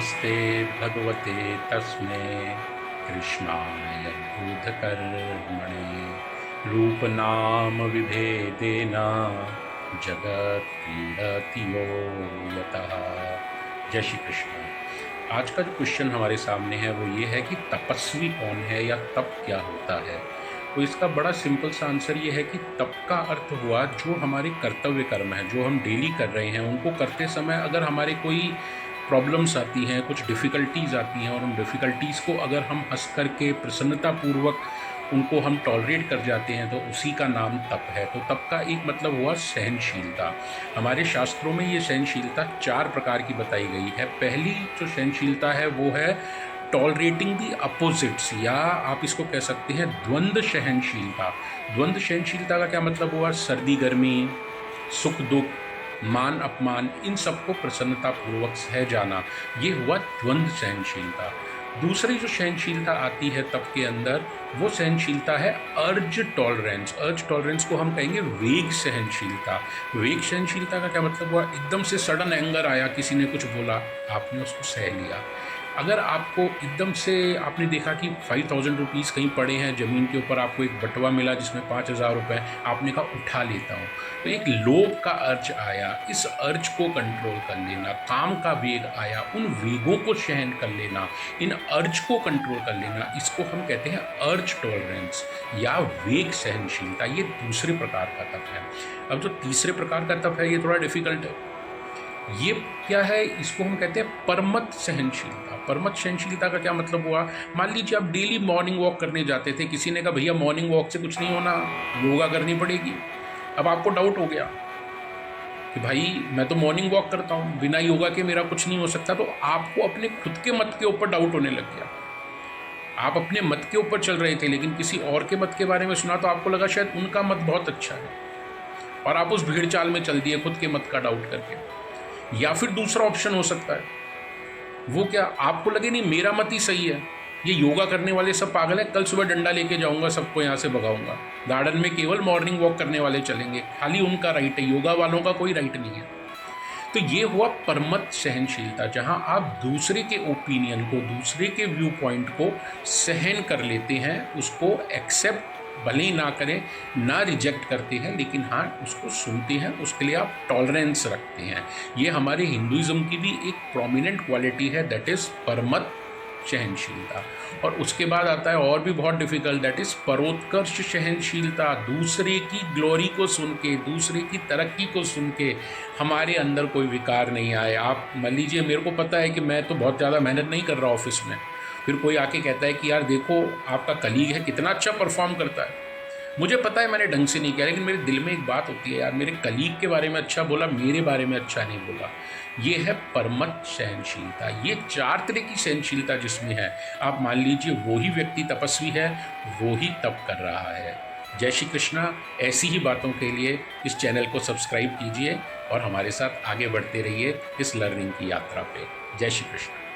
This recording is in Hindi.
नमस्ते भगवते तस्मै कृष्णाय बोधकर्मणे रूपनाम विभेदेन जगत् क्रीडति यो यतः। जय श्री कृष्ण। आज का जो क्वेश्चन हमारे सामने है वो ये है कि तपस्वी कौन है या तप क्या होता है। तो इसका बड़ा सिंपल सा आंसर ये है कि तप का अर्थ हुआ जो हमारे कर्तव्य कर्म है, जो हम डेली कर रहे हैं, उनको करते समय अगर हमारे कोई प्रॉब्लम्स आती हैं, कुछ डिफ़िकल्टीज़ आती हैं और उन डिफ़िकल्टीज़ को अगर हम हंस करके प्रसन्नतापूर्वक उनको हम टॉलरेट कर जाते हैं तो उसी का नाम तप है। तो तप का एक मतलब हुआ सहनशीलता। हमारे शास्त्रों में ये सहनशीलता 4 प्रकार की बताई गई है। पहली जो सहनशीलता है वो है टॉलरेटिंग दी अपोजिट्स, या आप इसको कह सकते हैं द्वंद्व सहनशीलता। द्वंद्व सहनशीलता का क्या मतलब हुआ? सर्दी गर्मी, सुख दुख, मान अपमान, इन सबको प्रसन्नतापूर्वक सह जाना, ये हुआ द्वंद्व सहनशीलता। दूसरी जो सहनशीलता आती है तप के अंदर, वो सहनशीलता है अर्ज टॉलरेंस। अर्ज टॉलरेंस को हम कहेंगे वेग सहनशीलता। वेग सहनशीलता का क्या मतलब हुआ? एकदम से सडन एंगर आया, किसी ने कुछ बोला, आपने उसको सह लिया। अगर आपको एकदम से आपने देखा कि 5000 रुपीज़ कहीं पड़े हैं ज़मीन के ऊपर, आपको एक बटुआ मिला जिसमें 5000 रुपये, आपने कहा उठा लेता हूँ, तो एक लोभ का अर्ज आया, इस अर्ज को कंट्रोल कर लेना। काम का वेग आया, उन वेगों को सहन कर लेना, इन अर्ज को कंट्रोल कर लेना, इसको हम कहते हैं अर्ज टॉलरेंस या वेग सहनशीलता। ये दूसरे प्रकार का तप है। अब जो तीसरे प्रकार का तप है ये थोड़ा डिफिकल्ट है। ये क्या है? इसको हम कहते हैं परमत सहनशीलता। परमत सहनशीलता का क्या मतलब हुआ? मान लीजिए आप डेली मॉर्निंग वॉक करने जाते थे, किसी ने कहा भैया मॉर्निंग वॉक से कुछ नहीं होना, योगा करनी पड़ेगी। अब आपको डाउट हो गया कि भाई मैं तो मॉर्निंग वॉक करता हूँ, बिना योगा के मेरा कुछ नहीं हो सकता। तो आपको अपने खुद के मत के ऊपर डाउट होने लग गया। आप अपने मत के ऊपर चल रहे थे लेकिन किसी और के मत के बारे में सुना तो आपको लगा शायद उनका मत बहुत अच्छा है, और आप उस भीड़ चाल में चल दिए खुद के मत का डाउट करके। या फिर दूसरा ऑप्शन हो सकता है, वो क्या, आपको लगे नहीं मेरा मत ही सही है, ये योगा करने वाले सब पागल हैं, कल सुबह डंडा लेके जाऊंगा, सबको यहाँ से भगाऊंगा, गार्डन में केवल मॉर्निंग वॉक करने वाले चलेंगे, खाली उनका राइट है, योगा वालों का कोई राइट नहीं है। तो ये हुआ परमत सहनशीलता, जहाँ आप दूसरे के ओपिनियन को, दूसरे के व्यू पॉइंट को सहन कर लेते हैं, उसको एक्सेप्ट भले ही ना करें, ना रिजेक्ट करते हैं, लेकिन हाँ उसको सुनते हैं, उसके लिए आप टॉलरेंस रखते हैं। ये हमारे हिंदुइज्म की भी एक प्रोमिनेंट क्वालिटी है, दैट इज़ परमत सहनशीलता। और उसके बाद आता है और भी बहुत डिफिकल्ट, दैट इज़ परोत्कर्ष सहनशीलता। दूसरे की ग्लोरी को सुन के, दूसरे की तरक्की को सुन के हमारे अंदर कोई विकार नहीं आए। आप मान लीजिए मेरे को पता है कि मैं तो बहुत ज़्यादा मेहनत नहीं कर रहा ऑफिस में, फिर कोई आके कहता है कि यार देखो आपका कलीग है कितना अच्छा परफॉर्म करता है, मुझे पता है मैंने ढंग से नहीं किया, लेकिन मेरे दिल में एक बात होती है, यार मेरे कलीग के बारे में अच्छा बोला, मेरे बारे में अच्छा नहीं बोला। ये है परमत सहनशीलता। ये 4 तरह की सहनशीलता जिसमें है, आप मान लीजिए वो ही व्यक्ति तपस्वी है, वो ही तप कर रहा है। जय श्री कृष्णा। ऐसी ही बातों के लिए इस चैनल को सब्सक्राइब कीजिए और हमारे साथ आगे बढ़ते रहिए इस लर्निंग की यात्रा पे। जय श्री कृष्ण।